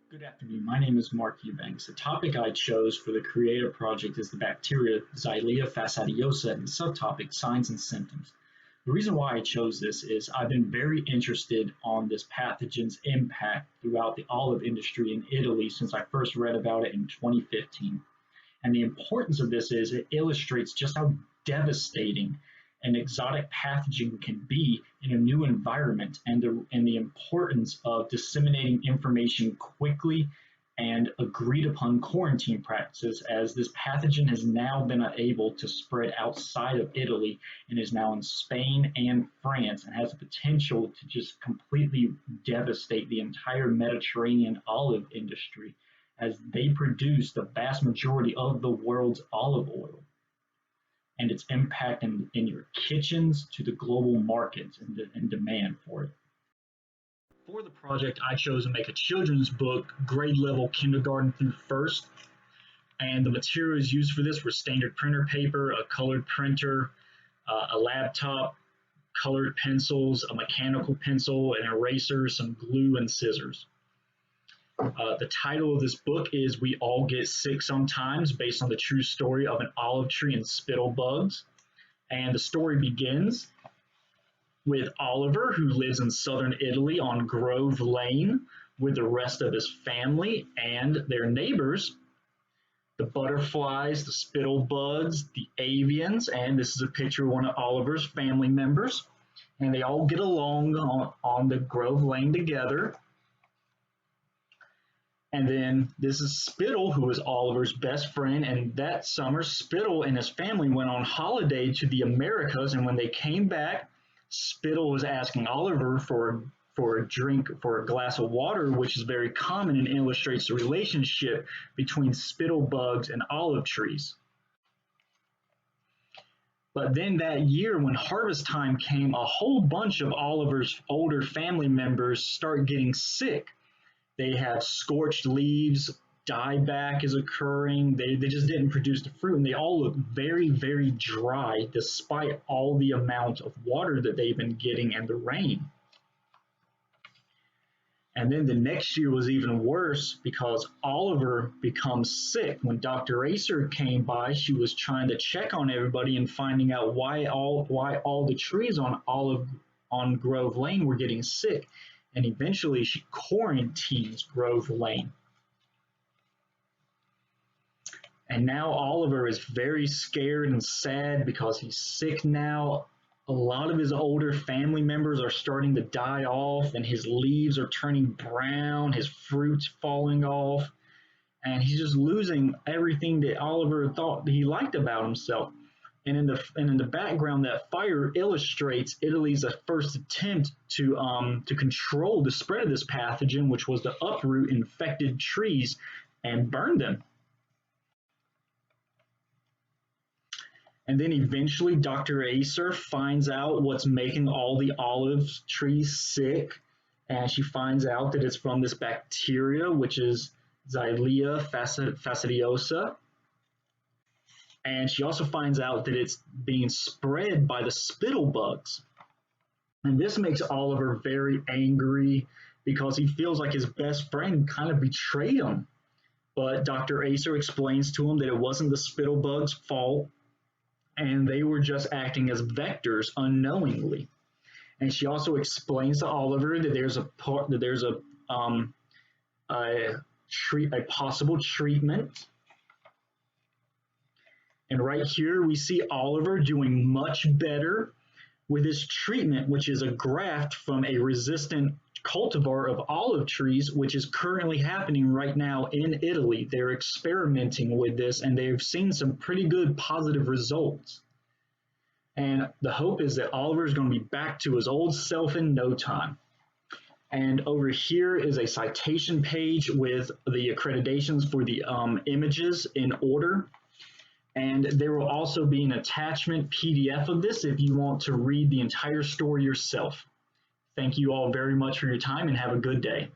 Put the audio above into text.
Good afternoon. My name is Mark Eubanks. The topic I chose for the Creative Project is the bacteria Xylella fastidiosa and the subtopic signs and symptoms. The reason why I chose this is I've been very interested on this pathogen's impact throughout the olive industry in Italy since I first read about it in 2015. And the importance of this is it illustrates just how devastating an exotic pathogen can be in a new environment and the importance of disseminating information quickly and agreed upon quarantine practices as this pathogen has now been able to spread outside of Italy and is now in Spain and France and has the potential to just completely devastate the entire Mediterranean olive industry as they produce the vast majority of the world's olive oil and its impact in your kitchens to the global markets and demand for it. For the project, I chose to make a children's book, grade level kindergarten through first, and the materials used for this were standard printer paper, a colored printer, a laptop, colored pencils, a mechanical pencil, an eraser, some glue, and scissors. The title of this book is We All Get Sick Sometimes, based on the true story of an olive tree and spittle bugs. And the story begins with Oliver, who lives in southern Italy on Grove Lane with the rest of his family and their neighbors, the butterflies, the spittle bugs, the avians, and this is a picture of one of Oliver's family members. And they all get along on the Grove Lane together. And then this is Spittle, who is Oliver's best friend. And that summer, Spittle and his family went on holiday to the Americas. And when they came back, Spittle was asking Oliver for a drink, for a glass of water, which is very common and illustrates the relationship between spittle bugs and olive trees. But then that year, when harvest time came, a whole bunch of Oliver's older family members start getting sick. They have scorched leaves, dieback is occurring, they just didn't produce the fruit, and they all look very, very dry despite all the amount of water that they've been getting and the rain. And then the next year was even worse because Oliver becomes sick. When Dr. Acer came by, she was trying to check on everybody and finding out why all the trees on Grove Lane were getting sick. And eventually she quarantines Grove Lane. And now Oliver is very scared and sad because he's sick now. A lot of his older family members are starting to die off and his leaves are turning brown, his fruit's falling off, and he's just losing everything that Oliver thought he liked about himself. And in the background, that fire illustrates Italy's first attempt to control the spread of this pathogen, which was to uproot infected trees and burn them. And then eventually, Dr. Acer finds out what's making all the olive trees sick, and she finds out that it's from this bacteria, which is Xylella fastidiosa. And she also finds out that it's being spread by the spittle bugs. And this makes Oliver very angry because he feels like his best friend kind of betrayed him. But Dr. Acer explains to him that it wasn't the spittle bugs' fault, and they were just acting as vectors unknowingly. And she also explains to Oliver that there's a possible treatment. And right here, we see Oliver doing much better with his treatment, which is a graft from a resistant cultivar of olive trees, which is currently happening right now in Italy. They're experimenting with this, and they've seen some pretty good positive results. And the hope is that Oliver is going to be back to his old self in no time. And over here is a citation page with the accreditations for the images in order. And there will also be an attachment PDF of this if you want to read the entire story yourself. Thank you all very much for your time and have a good day.